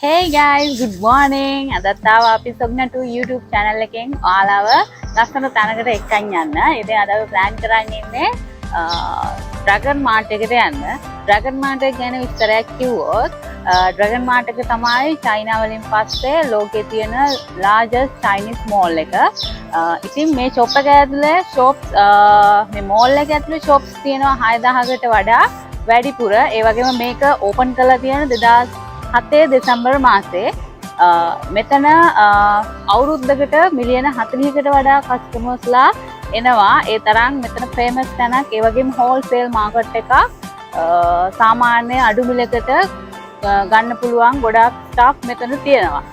Hey guys, good morning. අදත් ආවා අපි සොග්නටු YouTube channel එකෙන් ඔයාලව ලස්සන තැනකට එක්කන් යන්න. ඉතින් අද අපි plan කරන් ඉන්නේ DragonMart එකට යන්න. DragonMart එක ගැන විස්තරයක් කිව්වොත් DragonMart එක තමයි චයිනා වලින් පස්සේ ලෝකේ තියෙන largest Chinese mall එක. ඉතින් මේ shop එක ඇතුලේ shops මේ mall එක ඇතුලේ shops තියෙනවා 6000කට වඩා වැඩිපුර. ඒ වගේම මේක open කරලා තියෙන 2007 දෙසැම්බර් මාසේ මෙතන අවුරුද්දකට මිලියන 40කට වඩා කස්ටමර්ස්ලා එනවා. ඒ තරම් මෙතන ෆේමස් තැනක්. ඒ වගේම හෝල්සේල් මාකට් එකක්. සාමාන්‍ය අඩු මිලකට ගන්න පුළුවන් ගොඩක් ස්ටොක් මෙතන තියෙනවා.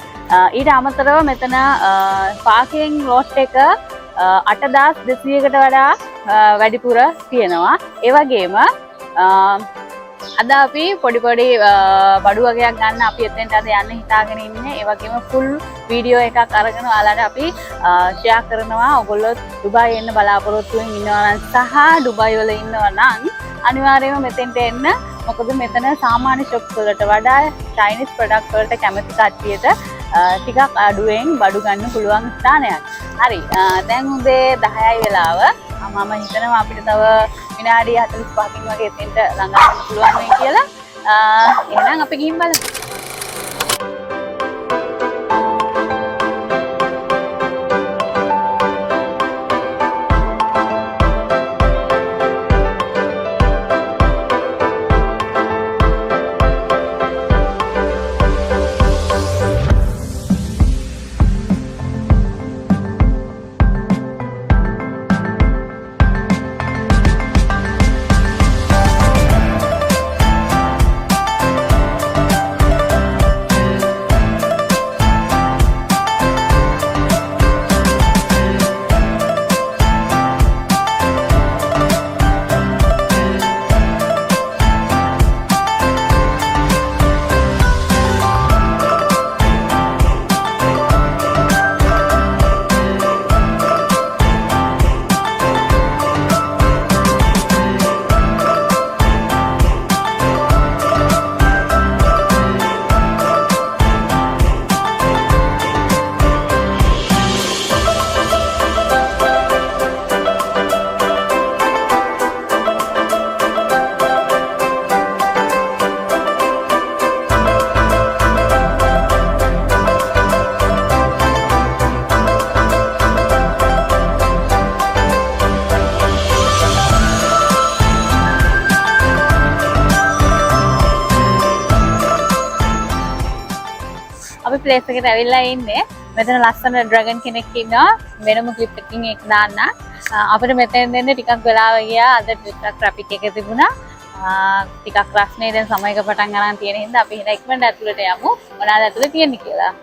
ඊට අමතරව මෙතන පාකින් ලොට් එක 8200කට වඩා වැඩිපුර තියෙනවා. ඒ වගේම අද අපි පොඩි බඩු වගේක් ගන්න අපි එතෙන්ට අද යන්න හිතාගෙන ඉන්නේ. ඒ වගේම ෆුල් වීඩියෝ එකක් අරගෙන ඔයාලට අපි ෂෙයා කරනවා. ඔයගොල්ලෝ ඩුබායි එන්න බලාපොරොත්තු වෙමින් ඉන්නවා නම් සහ ඩුබායි වල ඉන්නවා නම් අනිවාර්යයෙන්ම මෙතෙන්ට එන්න. මොකද මෙතන සාමාන්‍ය ෂොප්ස් වලට වඩා චයිනීස් ප්‍රොඩක්ට් වලට කැමති කට්ටියට ටිකක් අඩුවෙන් බඩු ගන්න පුළුවන් ස්ථානයක්. හරි. දැන් උදේ 10යි වෙලාව. මම හිතනවා අපිට තව විනාඩි 45කින් වගේ එතෙන්ට ළඟා වෙන්න පුළුවන් වෙයි කියලා. එහෙනම් අපි ගිහින් බලමු. අපි ප්ලේස් එකට ඇවිල්ලා ඉන්නේ. මෙතන ලස්සන ඩ්‍රැගන් කෙනෙක් ඉන්නවා. වෙනම ක්ලිප් එකකින් ඒක දාන්න. අපිට මෙතෙන් දෙන්න ටිකක් වෙලාව ගියා. අද ටිකක් ට්‍රැෆික් එක තිබුණා. ටිකක් රස්නේ දැන් සමයක පටන් ගන්න තියෙන හින්දා අපි හිනා ඉක්මනට ඇතුළට යමු. මොනවාද ඇතුළේ තියෙන්නේ කියලා.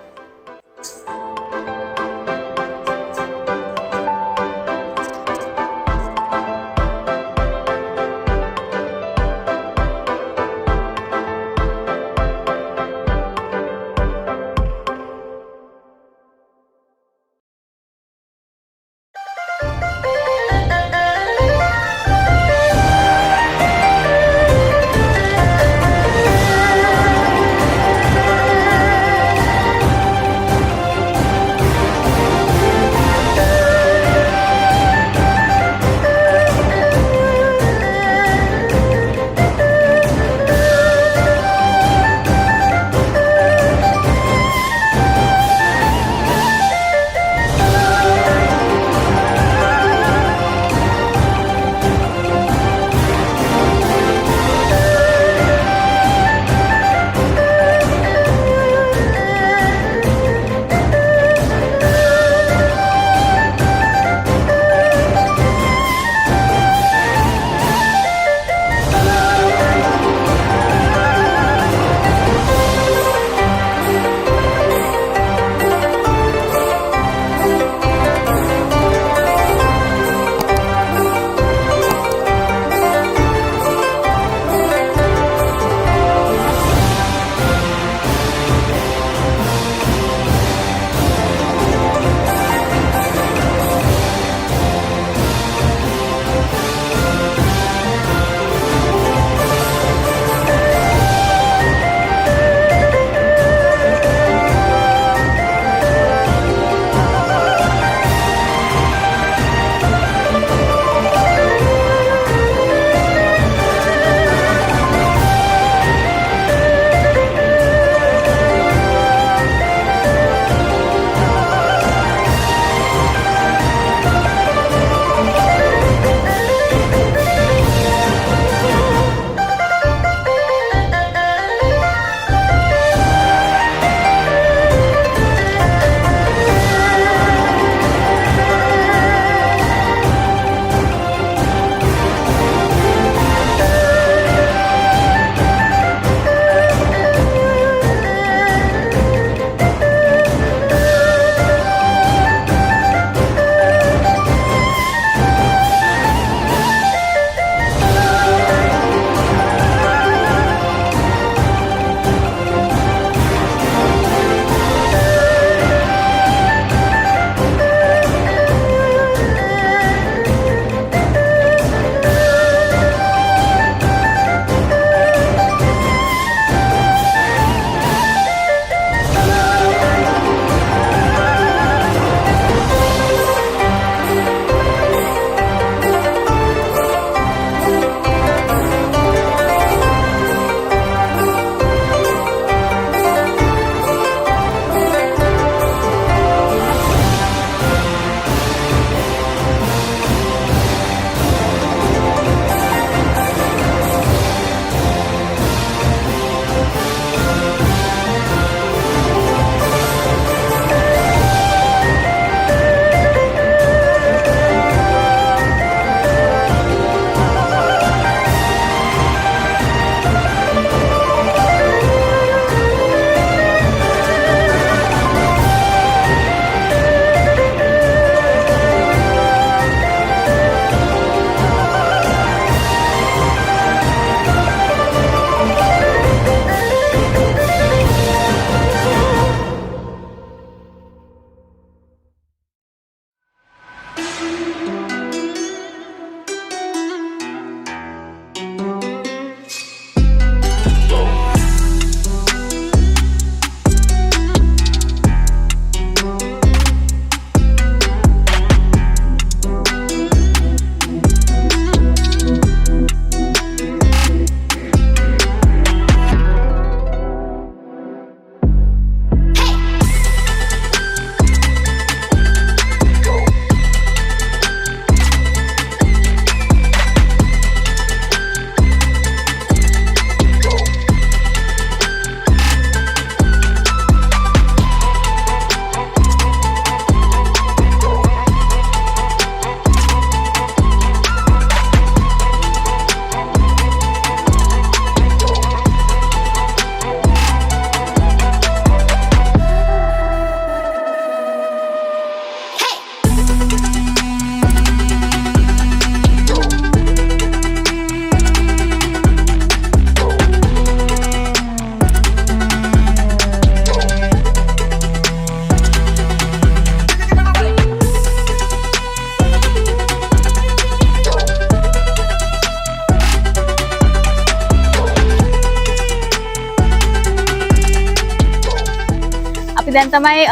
දැන් තමයි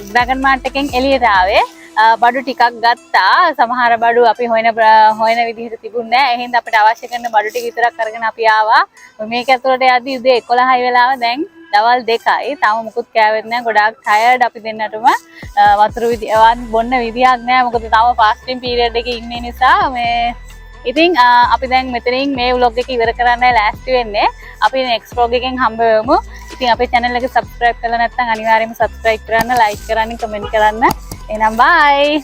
ඩ්‍රැගන් මාර්ට් එකෙන් එළියට ආවේ. බඩු ටිකක් ගත්තා. සමහර බඩු අපි හොයන විදිහට තිබුණේ නැහැ. එහෙනම් අපිට අවශ්‍ය කරන බඩු ටික විතරක් අරගෙන අපි ආවා. මේක ඇතුළට යද්දි උදේ 11යි වෙලාව දැන් දවල් 2යි. තාම මුකුත් කෑවෙත් නැහැ. ගොඩාක් ටයර්ඩ් අපි දෙන්නටම. වතුර බොන්න විදියක් නැහැ. මොකද තාම ෆාස්ටිං පීරියඩ් එකේ ඉන්නේ නිසා මේ ඉතින් අපි දැන් මෙතනින් මේ vlog එක ඉවර කරන්නයි ලෑස්ති වෙන්නේ. අපි next vlog එකෙන් හම්බ වෙමු. ඉතින් අපේ channel එක subscribe කරලා නැත්නම් අනිවාර්යයෙන්ම subscribe කරන්න, like කරන්න, comment කරන්න. එහෙනම් bye.